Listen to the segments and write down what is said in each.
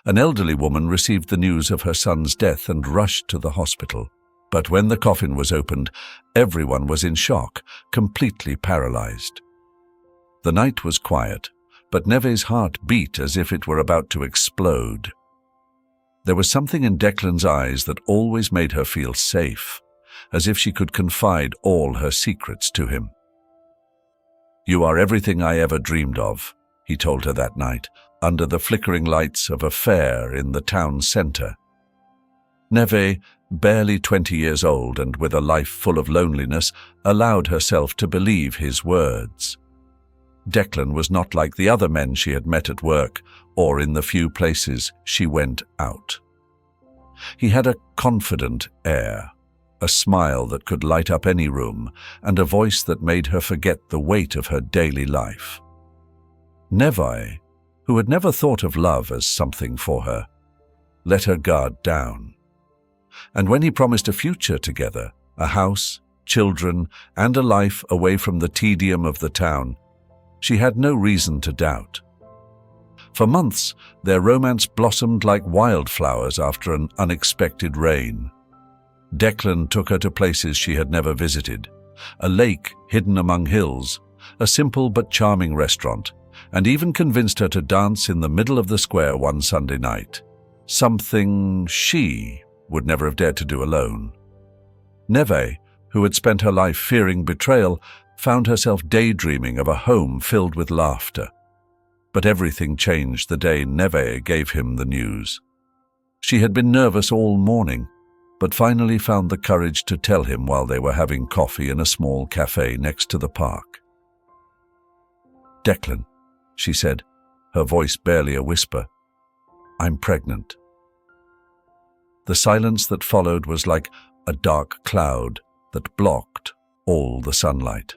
An elderly woman received the news of her son's death and rushed to the hospital. But when the coffin was opened, everyone was in shock, completely paralyzed. The night was quiet, but Neve's heart beat as if it were about to explode. There was something in Declan's eyes that always made her feel safe, as if she could confide all her secrets to him. "You are everything I ever dreamed of," he told her that night, under the flickering lights of a fair in the town centre. Neve, barely 20 years old and with a life full of loneliness, allowed herself to believe his words. Declan was not like the other men she had met at work or in the few places she went out. He had a confident air, a smile that could light up any room, and a voice that made her forget the weight of her daily life. Neve, who had never thought of love as something for her, let her guard down. And when he promised a future together, a house, children, and a life away from the tedium of the town, she had no reason to doubt. For months, their romance blossomed like wildflowers after an unexpected rain. Declan took her to places she had never visited, a lake hidden among hills, a simple but charming restaurant, and even convinced her to dance in the middle of the square one Sunday night, something she would never have dared to do alone. Neve, who had spent her life fearing betrayal, found herself daydreaming of a home filled with laughter. But everything changed the day Neve gave him the news. She had been nervous all morning, but finally found the courage to tell him while they were having coffee in a small cafe next to the park. "Declan," she said, her voice barely a whisper, "I'm pregnant." The silence that followed was like a dark cloud that blocked all the sunlight.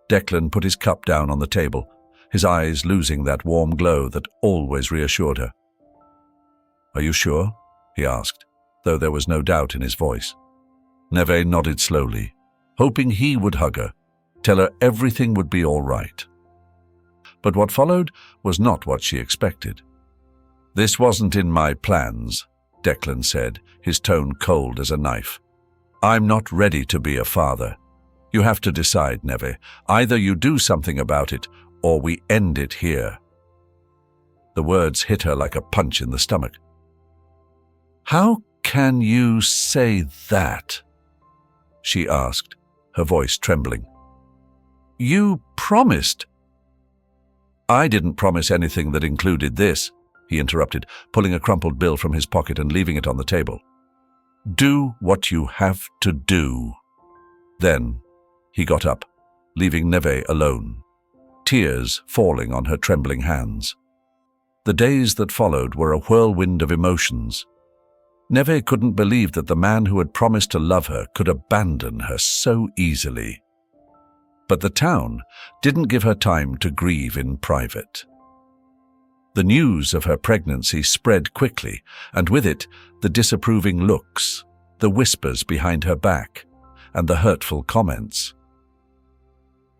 Declan put his cup down on the table, his eyes losing that warm glow that always reassured her. "Are you sure?" he asked, though there was no doubt in his voice. Neve nodded slowly, hoping he would hug her, tell her everything would be all right. But what followed was not what she expected. "This wasn't in my plans," Declan said, his tone cold as a knife. "I'm not ready to be a father. You have to decide, Neve. Either you do something about it, or we end it here." The words hit her like a punch in the stomach. "How can you say that?" she asked, her voice trembling. "You promised." "I didn't promise anything that included this," he interrupted, pulling a crumpled bill from his pocket and leaving it on the table. "Do what you have to do." Then he got up, leaving Neve alone, tears falling on her trembling hands. The days that followed were a whirlwind of emotions. Neve couldn't believe that the man who had promised to love her could abandon her so easily. But the town didn't give her time to grieve in private. The news of her pregnancy spread quickly, and with it, the disapproving looks, the whispers behind her back, and the hurtful comments.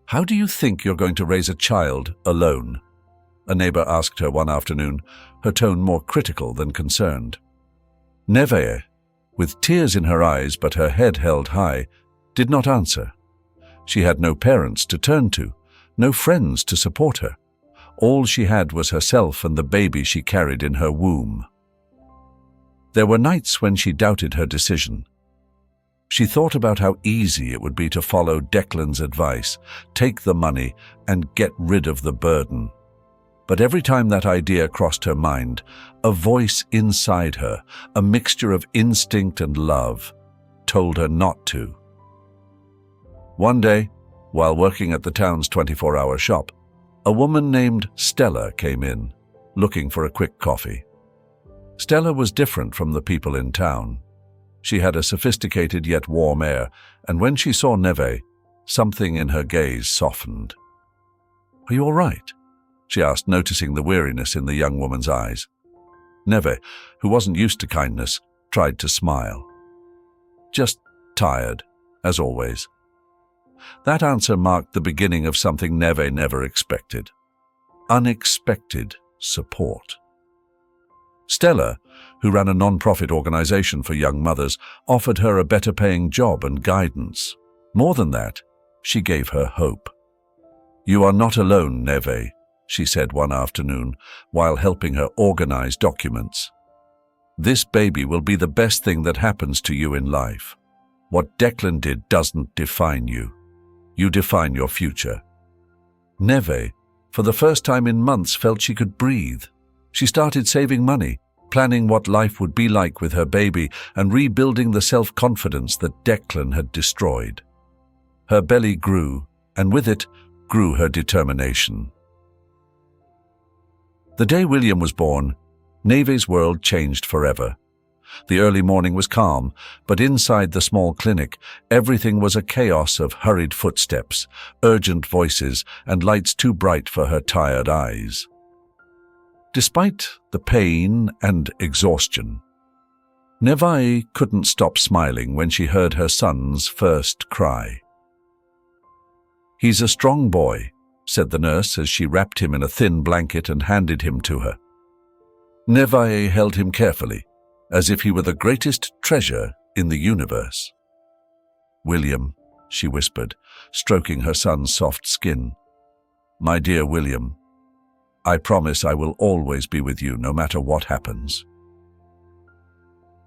"How do you think you're going to raise a child alone?" a neighbor asked her one afternoon, her tone more critical than concerned. Neve, with tears in her eyes but her head held high, did not answer. She had no parents to turn to, no friends to support her. All she had was herself and the baby she carried in her womb. There were nights when she doubted her decision. She thought about how easy it would be to follow Declan's advice, take the money, and get rid of the burden. But every time that idea crossed her mind, a voice inside her, a mixture of instinct and love, told her not to. One day, while working at the town's 24-hour shop, a woman named Stella came in, looking for a quick coffee. Stella was different from the people in town. She had a sophisticated yet warm air, and when she saw Neve, something in her gaze softened. "Are you all right?" she asked, noticing the weariness in the young woman's eyes. Neve, who wasn't used to kindness, tried to smile. "Just tired, as always." That answer marked the beginning of something Neve never expected. Unexpected support. Stella, who ran a non-profit organization for young mothers, offered her a better-paying job and guidance. More than that, she gave her hope. "You are not alone, Neve," she said one afternoon while helping her organize documents. "This baby will be the best thing that happens to you in life. What Declan did doesn't define you. You define your future." Neve, for the first time in months, felt she could breathe. She started saving money, planning what life would be like with her baby and rebuilding the self-confidence that Declan had destroyed. Her belly grew, and with it grew her determination. The day William was born, Neve's world changed forever. The early morning was calm, but inside the small clinic, everything was a chaos of hurried footsteps, urgent voices, and lights too bright for her tired eyes. Despite the pain and exhaustion, Neve couldn't stop smiling when she heard her son's first cry. "He's a strong boy," said the nurse as she wrapped him in a thin blanket and handed him to her. Neve held him carefully, as if he were the greatest treasure in the universe. "William," she whispered, stroking her son's soft skin. "My dear William, I promise I will always be with you no matter what happens."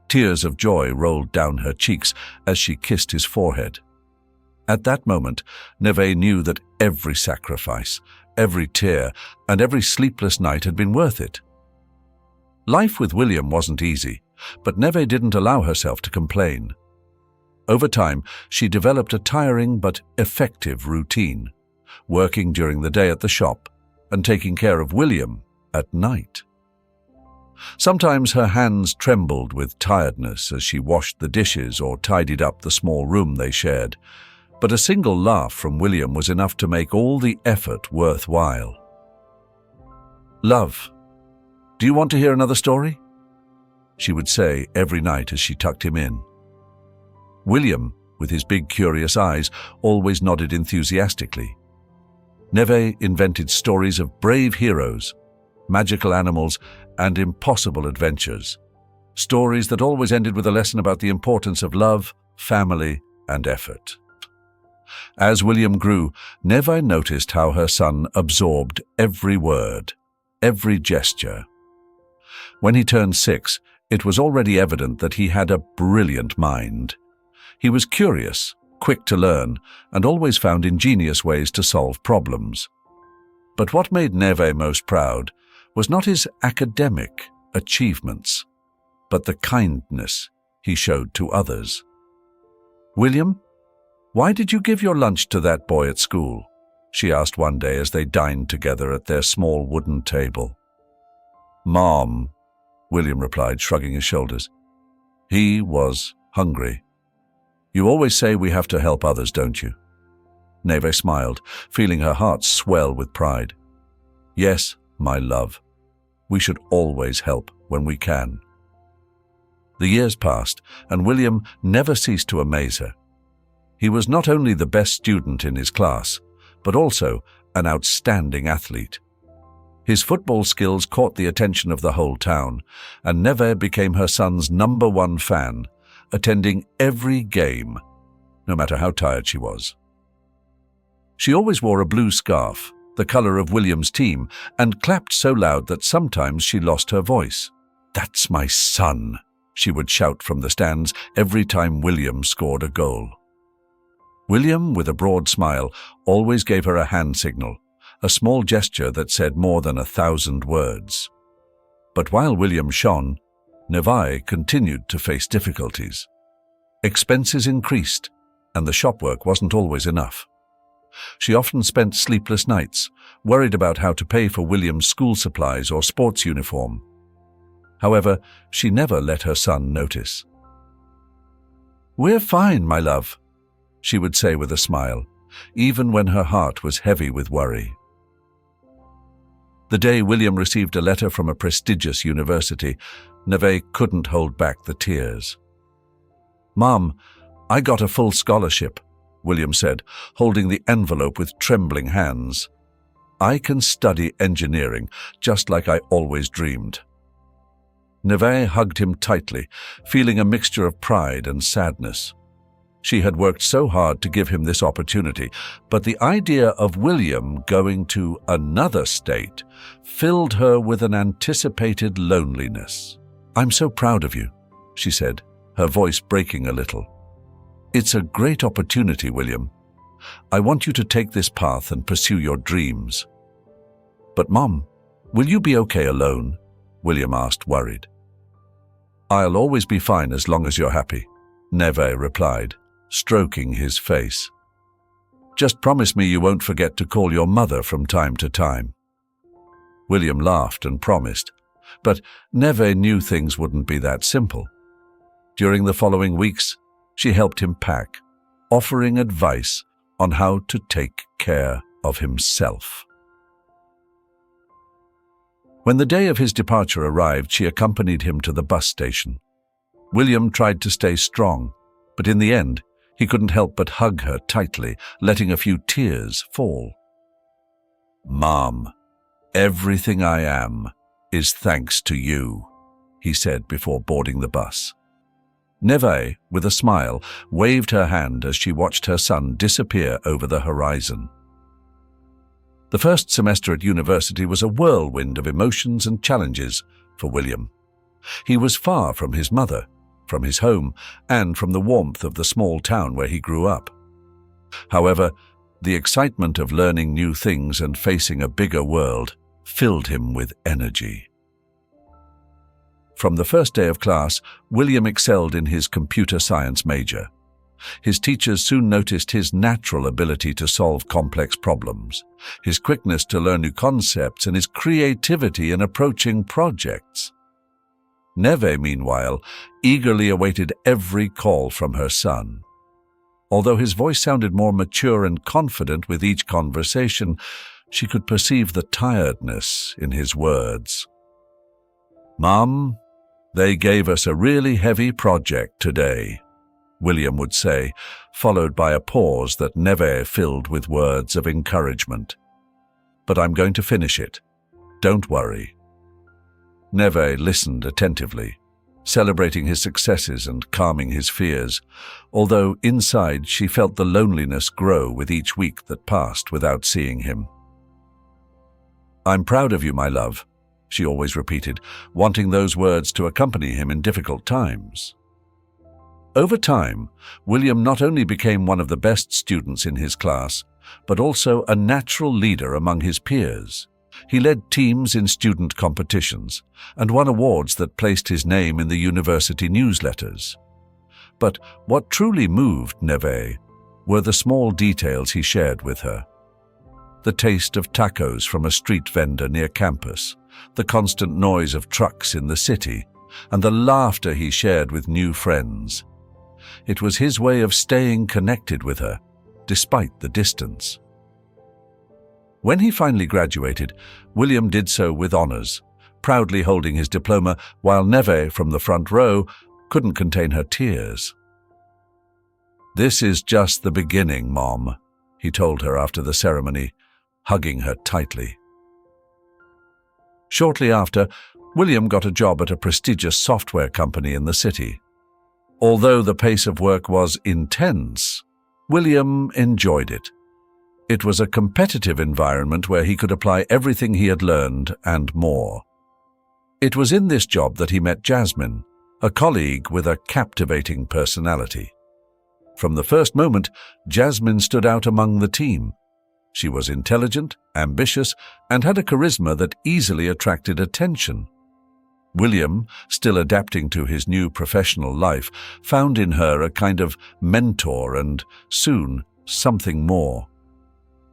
Tears of joy rolled down her cheeks as she kissed his forehead. At that moment, Neve knew that every sacrifice, every tear, and every sleepless night had been worth it. Life with William wasn't easy, but Neve didn't allow herself to complain. Over time, she developed a tiring but effective routine, working during the day at the shop and taking care of William at night. Sometimes her hands trembled with tiredness as she washed the dishes or tidied up the small room they shared, but a single laugh from William was enough to make all the effort worthwhile. "Love, do you want to hear another story?" she would say every night as she tucked him in. William, with his big curious eyes, always nodded enthusiastically. Neve invented stories of brave heroes, magical animals, and impossible adventures. Stories that always ended with a lesson about the importance of love, family, and effort. As William grew, Neve noticed how her son absorbed every word, every gesture. When he turned 6, it was already evident that he had a brilliant mind. He was curious, quick to learn, and always found ingenious ways to solve problems. But what made Neve most proud was not his academic achievements, but the kindness he showed to others. "William, why did you give your lunch to that boy at school?" she asked one day as they dined together at their small wooden table. "Mom," William replied, shrugging his shoulders. "He was hungry." "You always say we have to help others, don't you?" Neve smiled, feeling her heart swell with pride. "Yes, my love. We should always help when we can." The years passed, and William never ceased to amaze her. He was not only the best student in his class, but also an outstanding athlete. His football skills caught the attention of the whole town, and Neve became her son's #1 fan, attending every game, no matter how tired she was. She always wore a blue scarf, the color of William's team, and clapped so loud that sometimes she lost her voice. "That's my son," she would shout from the stands every time William scored a goal. William, with a broad smile, always gave her a hand signal, a small gesture that said more than 1,000 words. But while William shone, Neve continued to face difficulties. Expenses increased, and the shop work wasn't always enough. She often spent sleepless nights, worried about how to pay for William's school supplies or sports uniform. However, she never let her son notice. "We're fine, my love," she would say with a smile, even when her heart was heavy with worry. The day William received a letter from a prestigious university, Neve couldn't hold back the tears. "Mom, I got a full scholarship," William said, holding the envelope with trembling hands. I can study engineering just like I always dreamed." Neve hugged him tightly, feeling a mixture of pride and sadness. She had worked so hard to give him this opportunity, but the idea of William going to another state filled her with an anticipated loneliness. "I'm so proud of you," she said, her voice breaking a little. "It's a great opportunity, William. I want you to take this path and pursue your dreams." "But Mom, will you be okay alone?" William asked, worried. "I'll always be fine as long as you're happy," Neve replied, stroking his face. "Just promise me you won't forget to call your mother from time to time." William laughed and promised, but Neve knew things wouldn't be that simple. During the following weeks, she helped him pack, offering advice on how to take care of himself. When the day of his departure arrived, she accompanied him to the bus station. William tried to stay strong, but in the end, he couldn't help but hug her tightly, letting a few tears fall. "Mom, everything I am is thanks to you," he said before boarding the bus. Neve, with a smile, waved her hand as she watched her son disappear over the horizon. The first semester at university was a whirlwind of emotions and challenges for William. He was far from his mother, from his home, and from the warmth of the small town where he grew up. However, the excitement of learning new things and facing a bigger world filled him with energy. From the first day of class, William excelled in his computer science major. His teachers soon noticed his natural ability to solve complex problems, his quickness to learn new concepts, and his creativity in approaching projects. Neve, meanwhile, eagerly awaited every call from her son. Although his voice sounded more mature and confident with each conversation, she could perceive the tiredness in his words. "Mom, they gave us a really heavy project today," William would say, followed by a pause that Neve filled with words of encouragement. "But I'm going to finish it. Don't worry." Neve listened attentively, celebrating his successes and calming his fears, although inside she felt the loneliness grow with each week that passed without seeing him. "I'm proud of you, my love," she always repeated, wanting those words to accompany him in difficult times. Over time, William not only became one of the best students in his class, but also a natural leader among his peers. He led teams in student competitions and won awards that placed his name in the university newsletters. But what truly moved Neve were the small details he shared with her. The taste of tacos from a street vendor near campus, the constant noise of trucks in the city, and the laughter he shared with new friends. It was his way of staying connected with her, despite the distance. When he finally graduated, William did so with honors, proudly holding his diploma, while Neve, from the front row, couldn't contain her tears. "This is just the beginning, Mom," he told her after the ceremony, hugging her tightly. Shortly after, William got a job at a prestigious software company in the city. Although the pace of work was intense, William enjoyed it. It was a competitive environment where he could apply everything he had learned and more. It was in this job that he met Jasmine, a colleague with a captivating personality. From the first moment, Jasmine stood out among the team. She was intelligent, ambitious, and had a charisma that easily attracted attention. William, still adapting to his new professional life, found in her a kind of mentor and, soon, something more.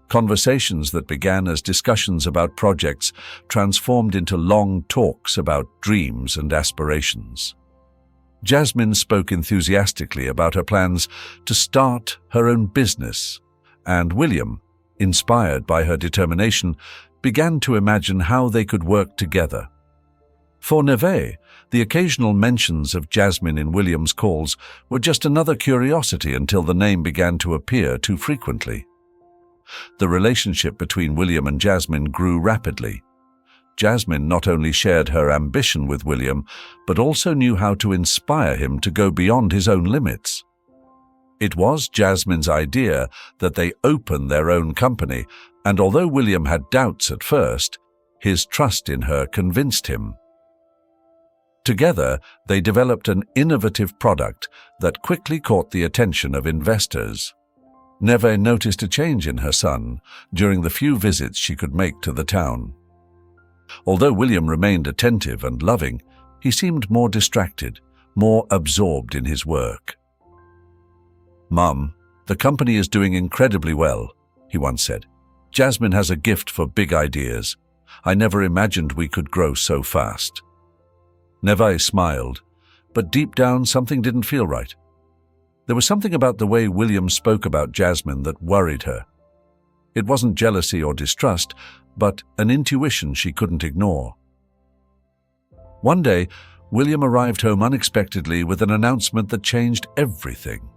Conversations that began as discussions about projects transformed into long talks about dreams and aspirations. Jasmine spoke enthusiastically about her plans to start her own business, and William, inspired by her determination, began to imagine how they could work together. For Neve, the occasional mentions of Jasmine in William's calls were just another curiosity until the name began to appear too frequently. The relationship between William and Jasmine grew rapidly. Jasmine not only shared her ambition with William, but also knew how to inspire him to go beyond his own limits. It was Jasmine's idea that they open their own company, and although William had doubts at first, his trust in her convinced him. Together, they developed an innovative product that quickly caught the attention of investors. Neve noticed a change in her son during the few visits she could make to the town. Although William remained attentive and loving, he seemed more distracted, more absorbed in his work. "Mum, the company is doing incredibly well," he once said. "Jasmine has a gift for big ideas. I never imagined we could grow so fast." Neve smiled, but deep down something didn't feel right. There was something about the way William spoke about Jasmine that worried her. It wasn't jealousy or distrust, but an intuition she couldn't ignore. One day, William arrived home unexpectedly with an announcement that changed everything.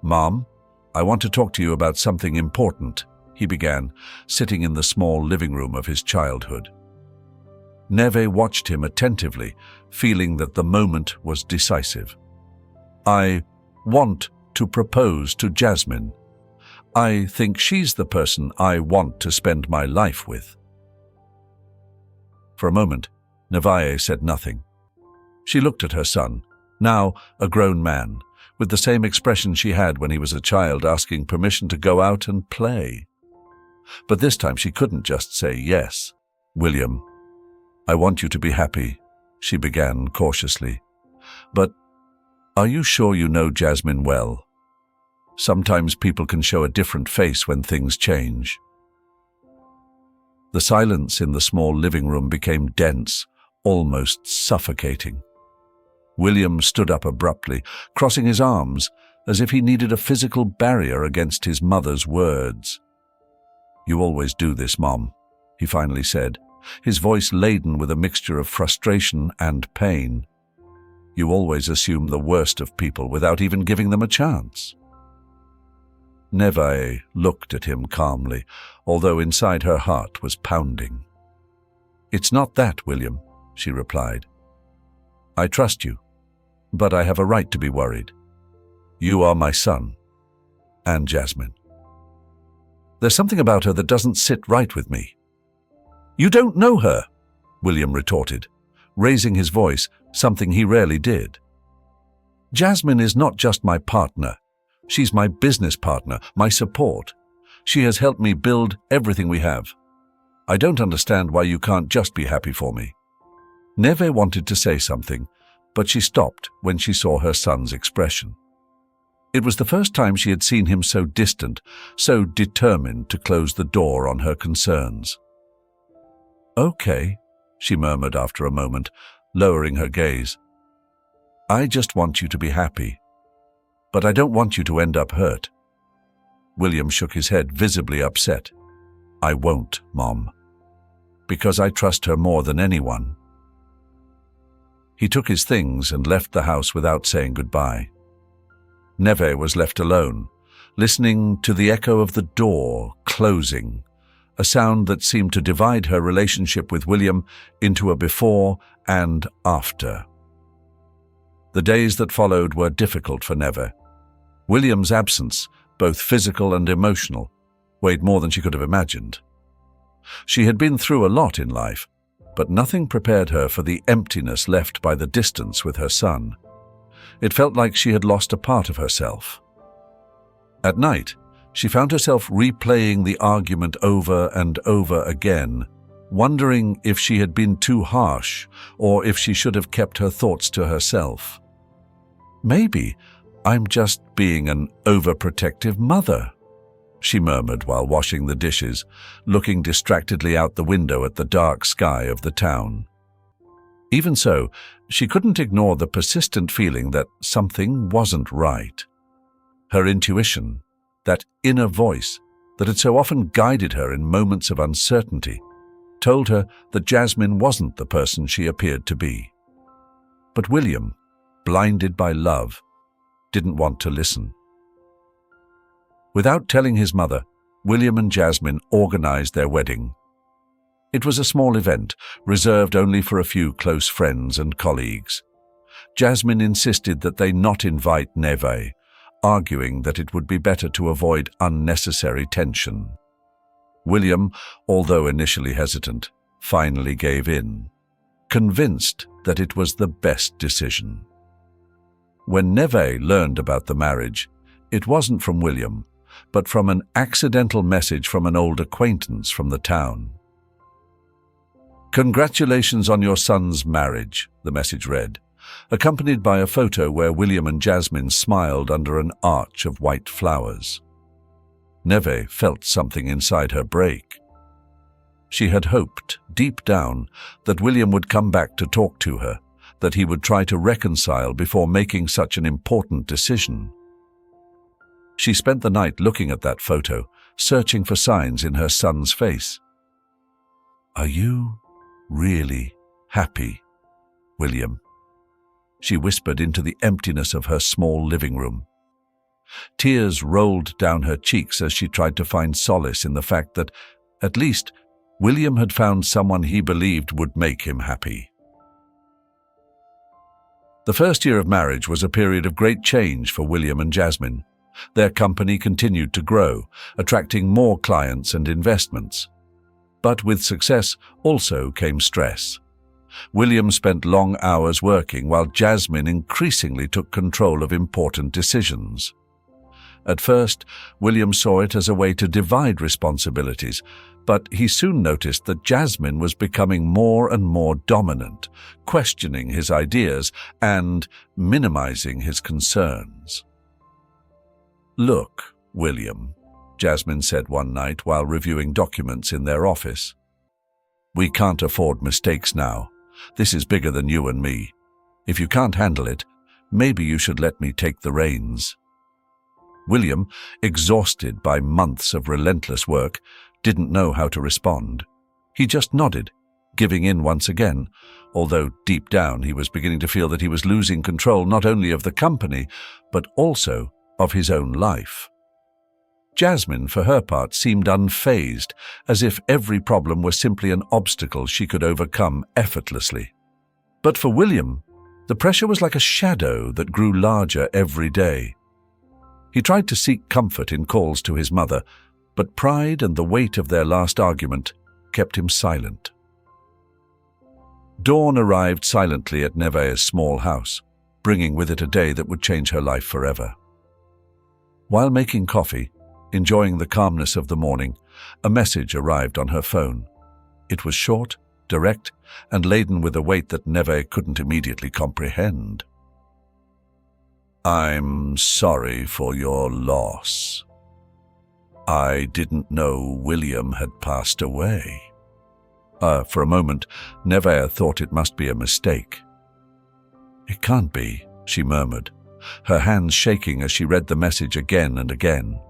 "Mom, I want to talk to you about something important," he began, sitting in the small living room of his childhood. Neve watched him attentively, feeling that the moment was decisive. "I want to propose to Jasmine. I think she's the person I want to spend my life with." For a moment, Neve said nothing. She looked at her son, now a grown man, with the same expression she had when he was a child asking permission to go out and play. But this time she couldn't just say yes. "William, I want you to be happy," she began cautiously. "But are you sure you know Jasmine well? Sometimes people can show a different face when things change." The silence in the small living room became dense, almost suffocating. William stood up abruptly, crossing his arms as if he needed a physical barrier against his mother's words. "You always do this, Mom," he finally said, his voice laden with a mixture of frustration and pain. "You always assume the worst of people without even giving them a chance." Neve looked at him calmly, although inside her heart was pounding. "It's not that, William," she replied. "I trust you, but I have a right to be worried. You are my son, and Jasmine. There's something about her that doesn't sit right with me." "You don't know her," William retorted, raising his voice, something he rarely did. "Jasmine is not just my partner. She's my business partner, my support. She has helped me build everything we have. I don't understand why you can't just be happy for me." Neve wanted to say something, but she stopped when she saw her son's expression. It was the first time she had seen him so distant, so determined to close the door on her concerns. "Okay," she murmured after a moment, lowering her gaze. "I just want you to be happy. But I don't want you to end up hurt." William shook his head, visibly upset. "I won't, Mom, because I trust her more than anyone." He took his things and left the house without saying goodbye. Neve was left alone, listening to the echo of the door closing, a sound that seemed to divide her relationship with William into a before and after. The days that followed were difficult for Neve. William's absence, both physical and emotional, weighed more than she could have imagined. She had been through a lot in life, but nothing prepared her for the emptiness left by the distance with her son. It felt like she had lost a part of herself. At night, she found herself replaying the argument over and over again, wondering if she had been too harsh or if she should have kept her thoughts to herself. "Maybe I'm just being an overprotective mother," she murmured while washing the dishes, looking distractedly out the window at the dark sky of the town. Even so, she couldn't ignore the persistent feeling that something wasn't right. Her intuition, that inner voice that had so often guided her in moments of uncertainty, told her that Jasmine wasn't the person she appeared to be. But William, blinded by love, didn't want to listen. Without telling his mother, William and Jasmine organized their wedding. It was a small event, reserved only for a few close friends and colleagues. Jasmine insisted that they not invite Neve, arguing that it would be better to avoid unnecessary tension. William, although initially hesitant, finally gave in, convinced that it was the best decision. When Neve learned about the marriage, it wasn't from William, but from an accidental message from an old acquaintance from the town. "Congratulations on your son's marriage," the message read, accompanied by a photo where William and Jasmine smiled under an arch of white flowers. Neve felt something inside her break. She had hoped, deep down, that William would come back to talk to her, that he would try to reconcile before making such an important decision. She spent the night looking at that photo, searching for signs in her son's face. "Are you really happy, William?" she whispered into the emptiness of her small living room. Tears rolled down her cheeks as she tried to find solace in the fact that, at least, William had found someone he believed would make him happy. The first year of marriage was a period of great change for William and Jasmine. Their company continued to grow, attracting more clients and investments. But with success also came stress. William spent long hours working, while Jasmine increasingly took control of important decisions. At first, William saw it as a way to divide responsibilities, but he soon noticed that Jasmine was becoming more and more dominant, questioning his ideas and minimizing his concerns. "Look, William," Jasmine said one night while reviewing documents in their office. "We can't afford mistakes now. This is bigger than you and me. If you can't handle it, maybe you should let me take the reins." William, exhausted by months of relentless work, didn't know how to respond. He just nodded, giving in once again, although deep down he was beginning to feel that he was losing control not only of the company, but also of his own life. Jasmine, for her part, seemed unfazed, as if every problem was simply an obstacle she could overcome effortlessly. But for William, the pressure was like a shadow that grew larger every day. He tried to seek comfort in calls to his mother, but pride and the weight of their last argument kept him silent. Dawn arrived silently at Neve's small house, bringing with it a day that would change her life forever. While making coffee, enjoying the calmness of the morning, a message arrived on her phone. It was short, direct, and laden with a weight that Neve couldn't immediately comprehend. "I'm sorry for your loss. I didn't know William had passed away." For a moment, Neve thought it must be a mistake. "It can't be," she murmured, her hands shaking as she read the message again and again.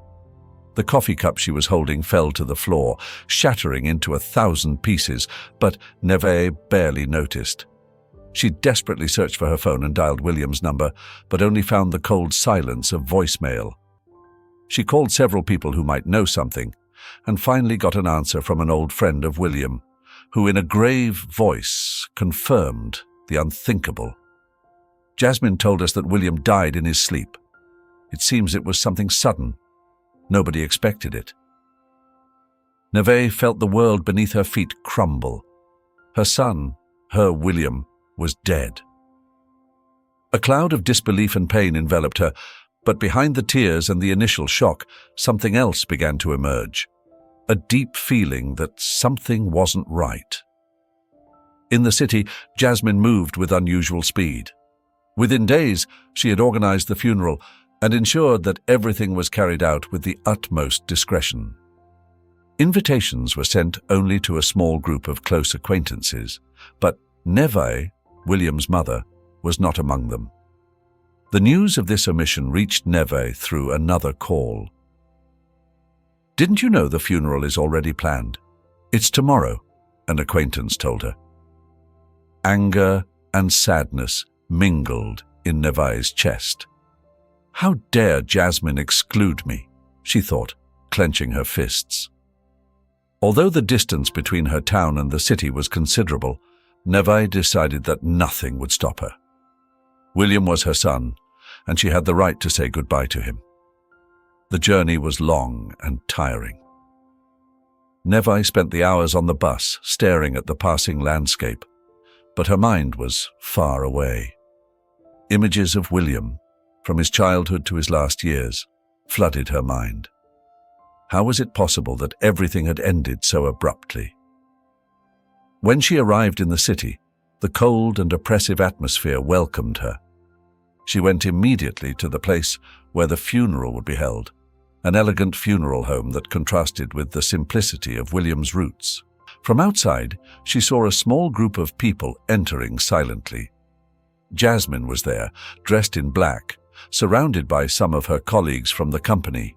The coffee cup she was holding fell to the floor, shattering into 1,000 pieces, but Neve barely noticed. She desperately searched for her phone and dialed William's number, but only found the cold silence of voicemail. She called several people who might know something, and finally got an answer from an old friend of William, who in a grave voice confirmed the unthinkable. "Jasmine told us that William died in his sleep. It seems it was something sudden. Nobody expected it." Neve felt the world beneath her feet crumble. Her son, her William, was dead. A cloud of disbelief and pain enveloped her, but behind the tears and the initial shock, something else began to emerge. A deep feeling that something wasn't right. In the city, Jasmine moved with unusual speed. Within days, she had organized the funeral and ensured that everything was carried out with the utmost discretion. Invitations were sent only to a small group of close acquaintances, but Neve, William's mother, was not among them. The news of this omission reached Neve through another call. "Didn't you know the funeral is already planned? It's tomorrow," an acquaintance told her. Anger and sadness mingled in Neve's chest. "How dare Jasmine exclude me?" she thought, clenching her fists. Although the distance between her town and the city was considerable, Neve decided that nothing would stop her. William was her son, and she had the right to say goodbye to him. The journey was long and tiring. Neve spent the hours on the bus, staring at the passing landscape, but her mind was far away. Images of William, from his childhood to his last years, flooded her mind. How was it possible that everything had ended so abruptly? When she arrived in the city, the cold and oppressive atmosphere welcomed her. She went immediately to the place where the funeral would be held, an elegant funeral home that contrasted with the simplicity of William's roots. From outside, she saw a small group of people entering silently. Jasmine was there, dressed in black, surrounded by some of her colleagues from the company.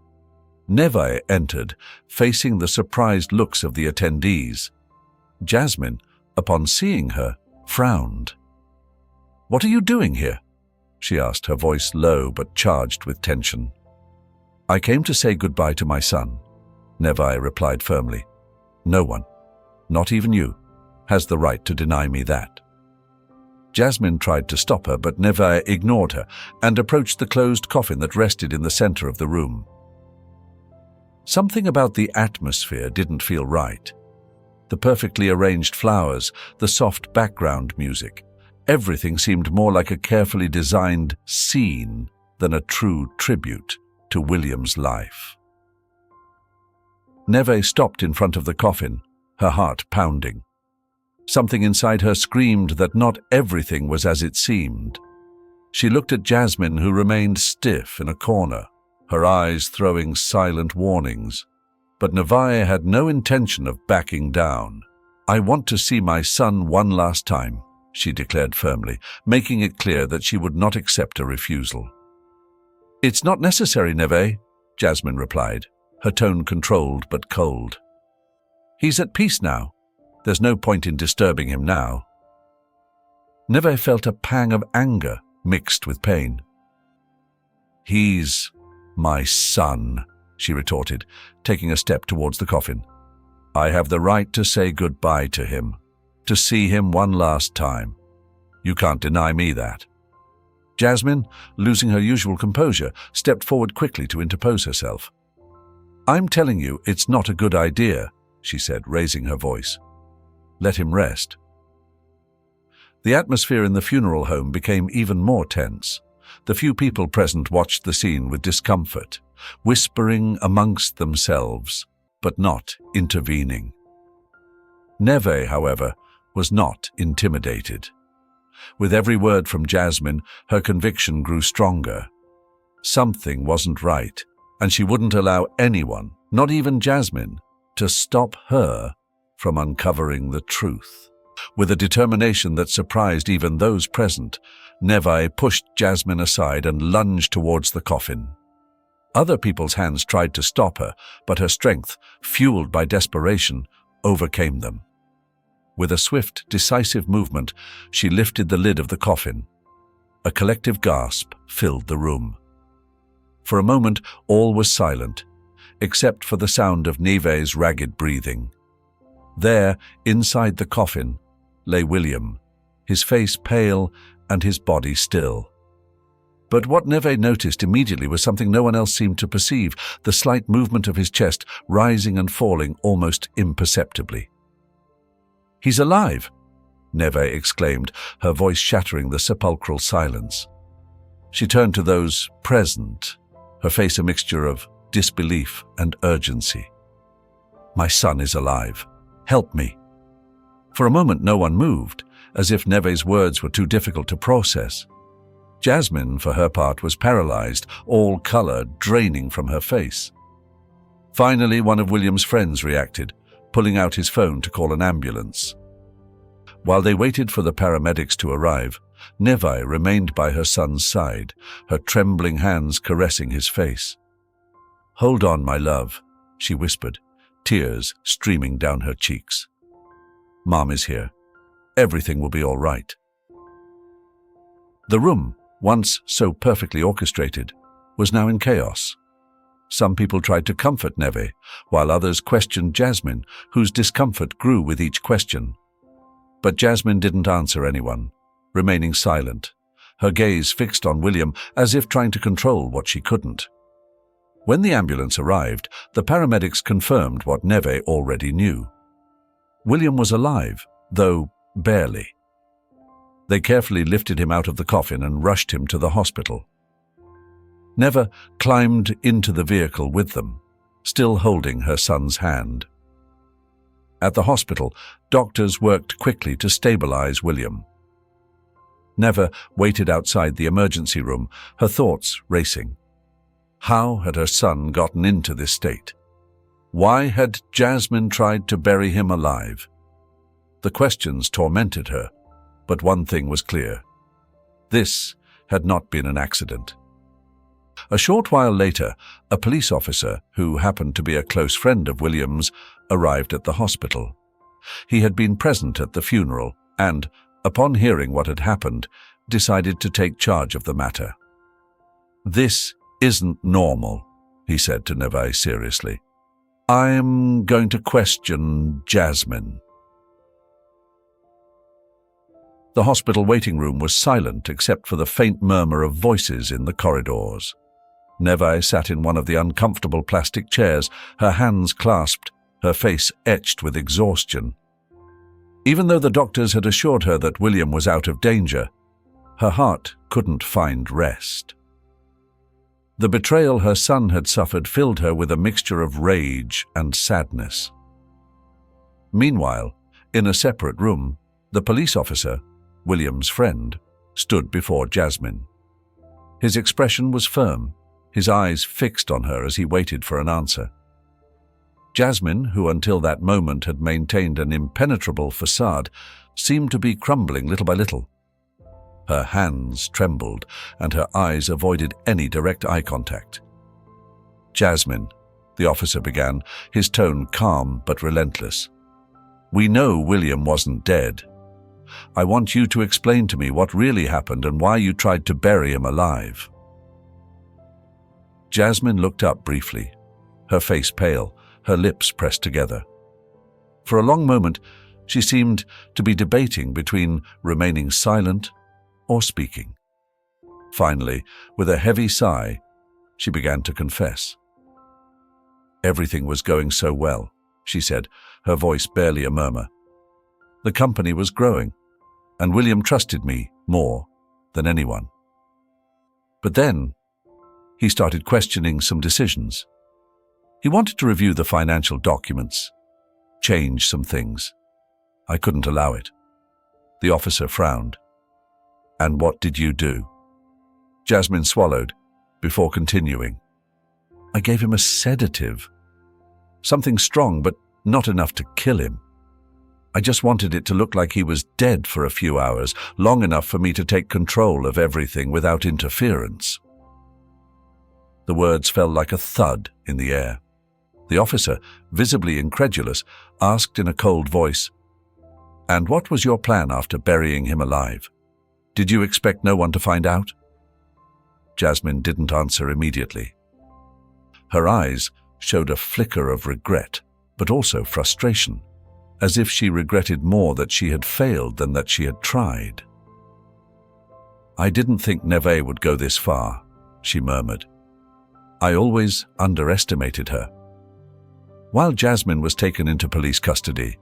Neve entered, facing the surprised looks of the attendees. Jasmine, upon seeing her, frowned. "What are you doing here?" she asked, her voice low but charged with tension. "I came to say goodbye to my son," Neve replied firmly. "No one, not even you, has the right to deny me that." Jasmine tried to stop her, but Neve ignored her and approached the closed coffin that rested in the center of the room. Something about the atmosphere didn't feel right. The perfectly arranged flowers, the soft background music, everything seemed more like a carefully designed scene than a true tribute to William's life. Neve stopped in front of the coffin, her heart pounding. Something inside her screamed that not everything was as it seemed. She looked at Jasmine, who remained stiff in a corner, her eyes throwing silent warnings. But Neve had no intention of backing down. "I want to see my son one last time," she declared firmly, making it clear that she would not accept a refusal. "It's not necessary, Neve," Jasmine replied, her tone controlled but cold. "He's at peace now. There's no point in disturbing him now." Neve felt a pang of anger mixed with pain. "He's my son," she retorted, taking a step towards the coffin. "I have the right to say goodbye to him, to see him one last time. You can't deny me that." Jasmine, losing her usual composure, stepped forward quickly to interpose herself. "I'm telling you, it's not a good idea," she said, raising her voice. "Let him rest." The atmosphere in the funeral home became even more tense. The few people present watched the scene with discomfort, whispering amongst themselves, but not intervening. Neve, however, was not intimidated. With every word from Jasmine, her conviction grew stronger. Something wasn't right, and she wouldn't allow anyone, not even Jasmine, to stop her from uncovering the truth. With a determination that surprised even those present, Neve pushed Jasmine aside and lunged towards the coffin. Other people's hands tried to stop her, but her strength, fueled by desperation, overcame them. With a swift, decisive movement, she lifted the lid of the coffin. A collective gasp filled the room. For a moment, all was silent, except for the sound of Neve's ragged breathing. There, inside the coffin, lay William, his face pale and his body still. But what Neve noticed immediately was something no one else seemed to perceive, the slight movement of his chest rising and falling almost imperceptibly. "He's alive!" Neve exclaimed, her voice shattering the sepulchral silence. She turned to those present, her face a mixture of disbelief and urgency. "My son is alive. Help me." For a moment no one moved, as if Neve's words were too difficult to process. Jasmine, for her part, was paralyzed, all color draining from her face. Finally, one of William's friends reacted, pulling out his phone to call an ambulance. While they waited for the paramedics to arrive, Neve remained by her son's side, her trembling hands caressing his face. "Hold on, my love," she whispered, tears streaming down her cheeks. "Mom is here. Everything will be all right." The room, once so perfectly orchestrated, was now in chaos. Some people tried to comfort Neve, while others questioned Jasmine, whose discomfort grew with each question. But Jasmine didn't answer anyone, remaining silent, her gaze fixed on William as if trying to control what she couldn't. When the ambulance arrived, the paramedics confirmed what Neve already knew. William was alive, though barely. They carefully lifted him out of the coffin and rushed him to the hospital. Neve climbed into the vehicle with them, still holding her son's hand. At the hospital, doctors worked quickly to stabilize William. Neve waited outside the emergency room, her thoughts racing. How had her son gotten into this state? Why had Jasmine tried to bury him alive? The questions tormented her, but one thing was clear. This had not been an accident. A short while later, a police officer, who happened to be a close friend of William's, arrived at the hospital. He had been present at the funeral and, upon hearing what had happened, decided to take charge of the matter. "This isn't normal," he said to Neve seriously. "I'm going to question Jasmine." The hospital waiting room was silent except for the faint murmur of voices in the corridors. Neve sat in one of the uncomfortable plastic chairs, her hands clasped, her face etched with exhaustion. Even though the doctors had assured her that William was out of danger, her heart couldn't find rest. The betrayal her son had suffered filled her with a mixture of rage and sadness. Meanwhile, in a separate room, the police officer, William's friend, stood before Jasmine. His expression was firm, his eyes fixed on her as he waited for an answer. Jasmine, who until that moment had maintained an impenetrable facade, seemed to be crumbling little by little. Her hands trembled, and her eyes avoided any direct eye contact. "Jasmine," the officer began, his tone calm but relentless. "We know William wasn't dead. I want you to explain to me what really happened and why you tried to bury him alive." Jasmine looked up briefly, her face pale, her lips pressed together. For a long moment, she seemed to be debating between remaining silent or speaking. Finally, with a heavy sigh, she began to confess. "Everything was going so well," she said, her voice barely a murmur. "The company was growing, and William trusted me more than anyone. But then, he started questioning some decisions. He wanted to review the financial documents, change some things. I couldn't allow it." The officer frowned. "And what did you do?" Jasmine swallowed, before continuing. "I gave him a sedative. Something strong, but not enough to kill him. I just wanted it to look like he was dead for a few hours, long enough for me to take control of everything without interference." The words fell like a thud in the air. The officer, visibly incredulous, asked in a cold voice, "And what was your plan after burying him alive? Did you expect no one to find out?" Jasmine didn't answer immediately. Her eyes showed a flicker of regret, but also frustration, as if she regretted more that she had failed than that she had tried. "I didn't think Neve would go this far," she murmured. "I always underestimated her." While Jasmine was taken into police custody,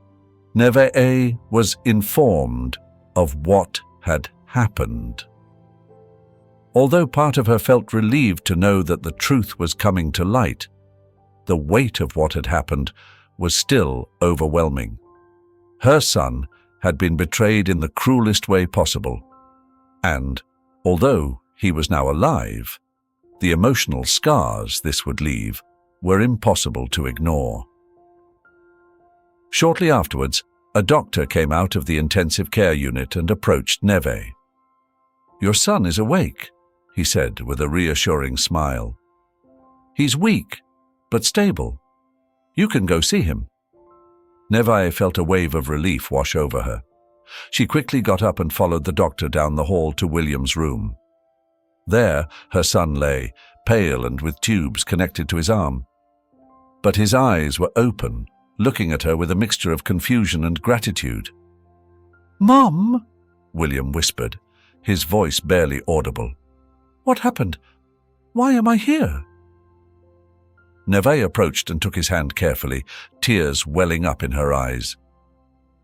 Neve was informed of what had happened. Although part of her felt relieved to know that the truth was coming to light, the weight of what had happened was still overwhelming. Her son had been betrayed in the cruelest way possible, and, although he was now alive, the emotional scars this would leave were impossible to ignore. Shortly afterwards, a doctor came out of the intensive care unit and approached Neve. "Your son is awake," he said with a reassuring smile. "He's weak, but stable. You can go see him." Neve felt a wave of relief wash over her. She quickly got up and followed the doctor down the hall to William's room. There, her son lay, pale and with tubes connected to his arm. But his eyes were open, looking at her with a mixture of confusion and gratitude. "Mom," William whispered, his voice barely audible. "What happened? Why am I here?" Neve approached and took his hand carefully, tears welling up in her eyes.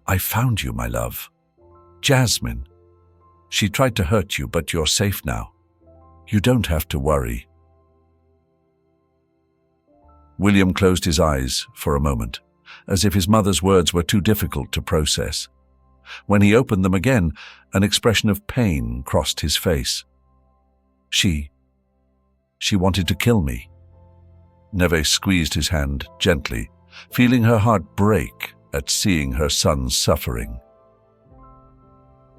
"I found you, my love. Jasmine. She tried to hurt you, but you're safe now. You don't have to worry." William closed his eyes for a moment, as if his mother's words were too difficult to process. When he opened them again, an expression of pain crossed his face. She wanted to kill me." Neve squeezed his hand gently, feeling her heart break at seeing her son's suffering.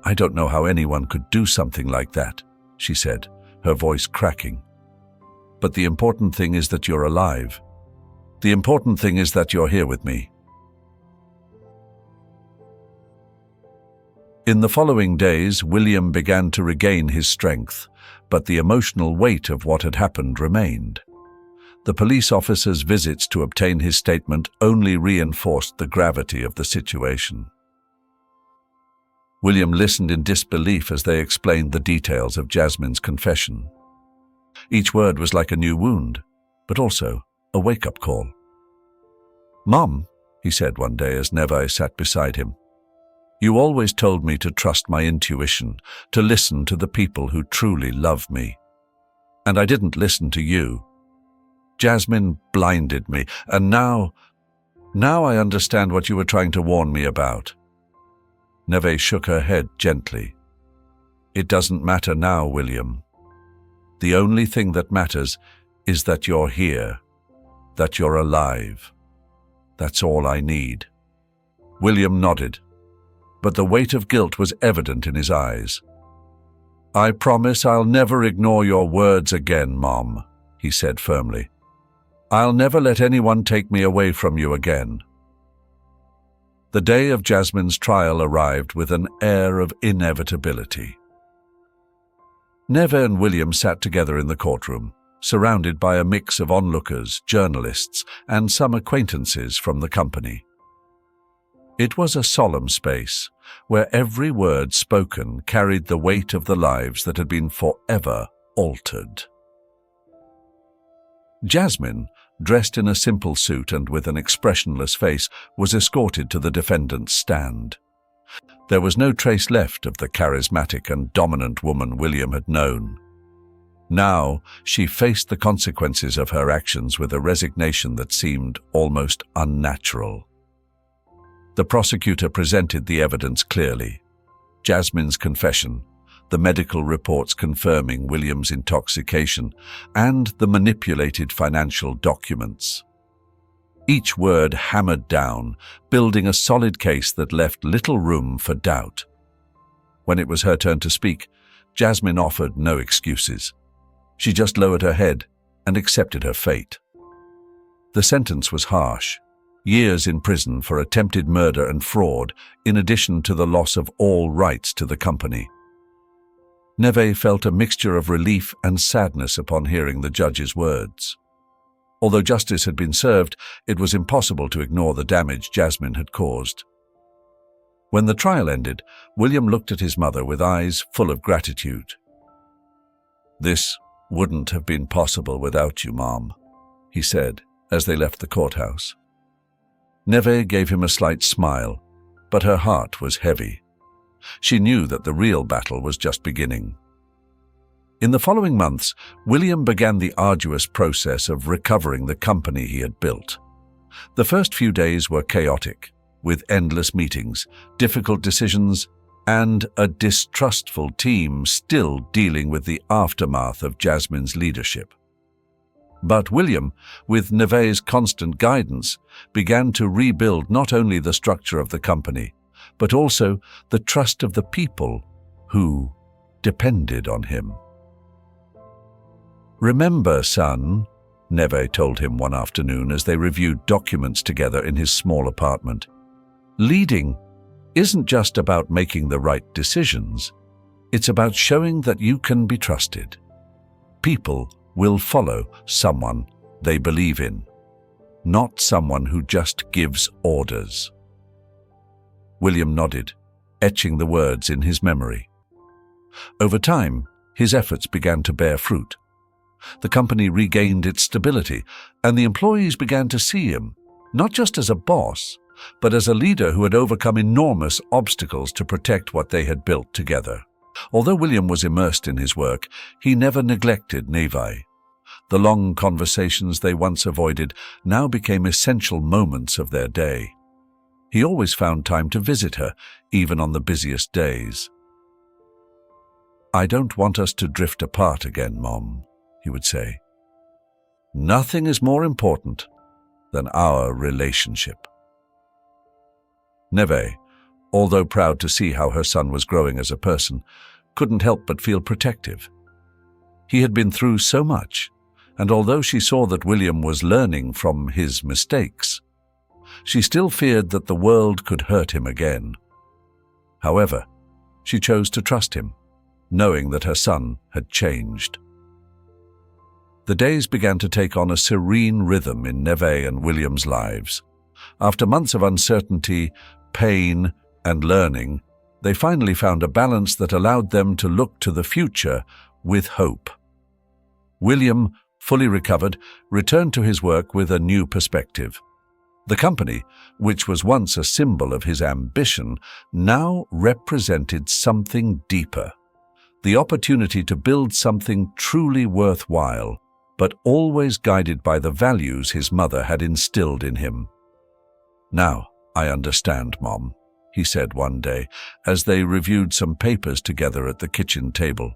"I don't know how anyone could do something like that," she said, her voice cracking. "But the important thing is that you're alive. The important thing is that you're here with me." In the following days, William began to regain his strength, but the emotional weight of what had happened remained. The police officer's visits to obtain his statement only reinforced the gravity of the situation. William listened in disbelief as they explained the details of Jasmine's confession. Each word was like a new wound, but also a wake-up call. "Mom," he said one day as Neve sat beside him, "you always told me to trust my intuition, to listen to the people who truly love me. And I didn't listen to you. Jasmine blinded me, and now I understand what you were trying to warn me about." Neve shook her head gently. "It doesn't matter now, William. The only thing that matters is that you're here, that you're alive. That's all I need." William nodded, but the weight of guilt was evident in his eyes. "I promise I'll never ignore your words again, Mom," he said firmly. "I'll never let anyone take me away from you again." The day of Jasmine's trial arrived with an air of inevitability. Neve and William sat together in the courtroom, surrounded by a mix of onlookers, journalists, and some acquaintances from the company. It was a solemn space, where every word spoken carried the weight of the lives that had been forever altered. Jasmine, dressed in a simple suit and with an expressionless face, was escorted to the defendant's stand. There was no trace left of the charismatic and dominant woman William had known. Now she faced the consequences of her actions with a resignation that seemed almost unnatural. The prosecutor presented the evidence clearly: Jasmine's confession, the medical reports confirming William's intoxication, and the manipulated financial documents. Each word hammered down, building a solid case that left little room for doubt. When it was her turn to speak, Jasmine offered no excuses. She just lowered her head and accepted her fate. The sentence was harsh: years in prison for attempted murder and fraud, in addition to the loss of all rights to the company. Neve felt a mixture of relief and sadness upon hearing the judge's words. Although justice had been served, it was impossible to ignore the damage Jasmine had caused. When the trial ended, William looked at his mother with eyes full of gratitude. "This wouldn't have been possible without you, Mom," he said as they left the courthouse. Neve gave him a slight smile, but her heart was heavy. She knew that the real battle was just beginning. In the following months, William began the arduous process of recovering the company he had built. The first few days were chaotic, with endless meetings, difficult decisions, and a distrustful team still dealing with the aftermath of Jasmine's leadership. But William, with Neve's constant guidance, began to rebuild not only the structure of the company, but also the trust of the people who depended on him. "Remember, son," Neve told him one afternoon as they reviewed documents together in his small apartment, "leading isn't just about making the right decisions. It's about showing that you can be trusted. People will follow someone they believe in, not someone who just gives orders. William nodded, etching the words in his memory. Over time, his efforts began to bear fruit. The company regained its stability, and the employees began to see him, not just as a boss, but as a leader who had overcome enormous obstacles to protect what they had built together. Although William was immersed in his work, he never neglected Nevi. The long conversations they once avoided now became essential moments of their day. He always found time to visit her, even on the busiest days. "I don't want us to drift apart again, Mom," he would say. "Nothing is more important than our relationship." Neve, although proud to see how her son was growing as a person, couldn't help but feel protective. He had been through so much, and although she saw that William was learning from his mistakes, she still feared that the world could hurt him again. However, she chose to trust him, knowing that her son had changed. The days began to take on a serene rhythm in Neve and William's lives. After months of uncertainty, pain, and learning, they finally found a balance that allowed them to look to the future with hope. William, fully recovered, returned to his work with a new perspective. The company, which was once a symbol of his ambition, now represented something deeper. The opportunity to build something truly worthwhile, but always guided by the values his mother had instilled in him. "Now, I understand, Mom," he said one day, as they reviewed some papers together at the kitchen table.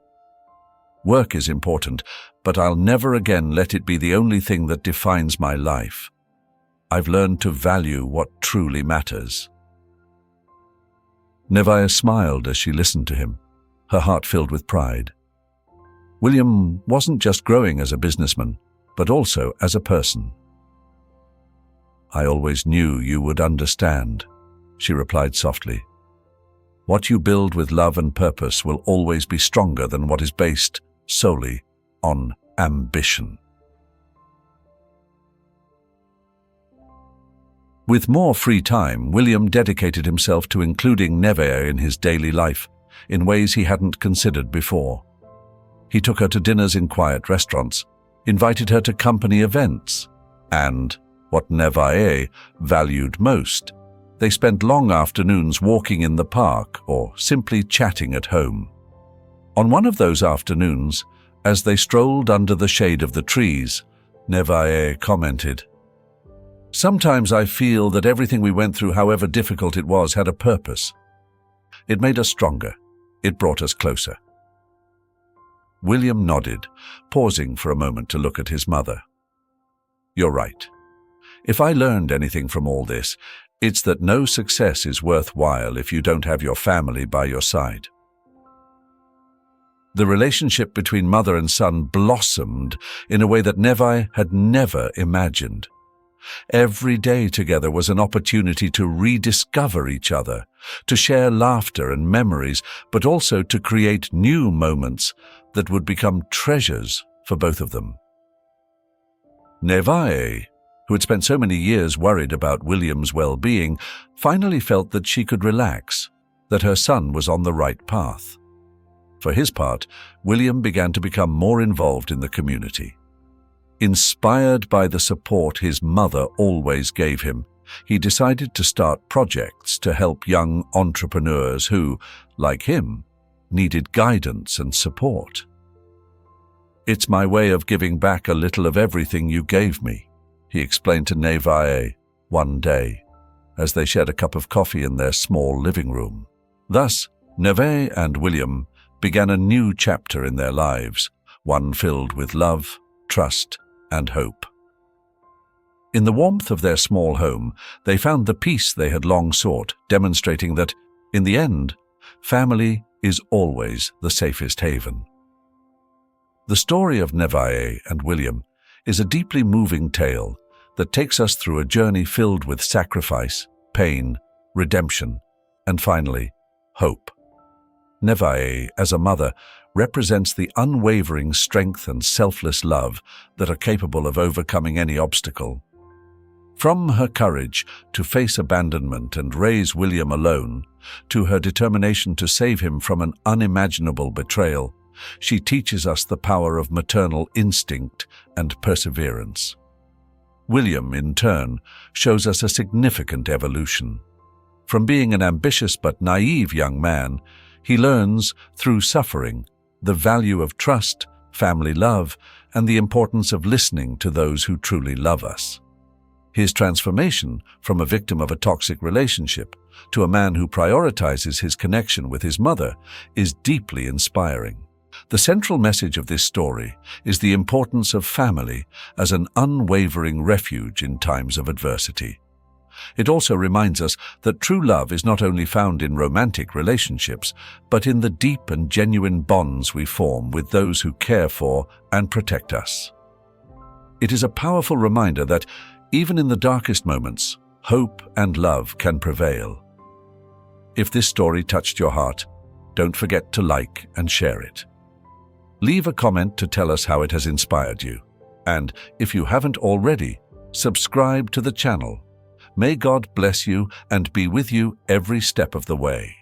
"Work is important, but I'll never again let it be the only thing that defines my life. I've learned to value what truly matters." Nevaeh smiled as she listened to him, her heart filled with pride. William wasn't just growing as a businessman, but also as a person. "I always knew you would understand," she replied softly. "What you build with love and purpose will always be stronger than what is based solely on ambition." With more free time, William dedicated himself to including Nevaeh in his daily life in ways he hadn't considered before. He took her to dinners in quiet restaurants, invited her to company events, and, what Nevaeh valued most, they spent long afternoons walking in the park or simply chatting at home. On one of those afternoons, as they strolled under the shade of the trees, Nevaeh commented, "Sometimes I feel that everything we went through, however difficult it was, had a purpose. It made us stronger. It brought us closer." William nodded, pausing for a moment to look at his mother. "You're right. If I learned anything from all this, it's that no success is worthwhile if you don't have your family by your side." The relationship between mother and son blossomed in a way that Nevaeh had never imagined. Every day together was an opportunity to rediscover each other, to share laughter and memories, but also to create new moments that would become treasures for both of them. Nevaeh, who had spent so many years worried about William's well-being, finally felt that she could relax, that her son was on the right path. For his part, William began to become more involved in the community. Inspired by the support his mother always gave him, he decided to start projects to help young entrepreneurs who, like him, needed guidance and support. "It's my way of giving back a little of everything you gave me," he explained to Nevaeh one day, as they shared a cup of coffee in their small living room. Thus, Nevaeh and William began a new chapter in their lives, one filled with love, trust, and hope. In the warmth of their small home, they found the peace they had long sought, demonstrating that, in the end, family is always the safest haven. The story of Nevaeh and William is a deeply moving tale that takes us through a journey filled with sacrifice, pain, redemption, and finally, hope. Nevaeh, as a mother, represents the unwavering strength and selfless love that are capable of overcoming any obstacle. From her courage to face abandonment and raise William alone, to her determination to save him from an unimaginable betrayal, she teaches us the power of maternal instinct and perseverance. William, in turn, shows us a significant evolution. From being an ambitious but naive young man, he learns, through suffering, the value of trust, family love, and the importance of listening to those who truly love us. His transformation from a victim of a toxic relationship to a man who prioritizes his connection with his mother is deeply inspiring. The central message of this story is the importance of family as an unwavering refuge in times of adversity. It also reminds us that true love is not only found in romantic relationships, but in the deep and genuine bonds we form with those who care for and protect us. It is a powerful reminder that, even in the darkest moments, hope and love can prevail. If this story touched your heart, don't forget to like and share it. Leave a comment to tell us how it has inspired you. And if you haven't already, subscribe to the channel. May God bless you and be with you every step of the way.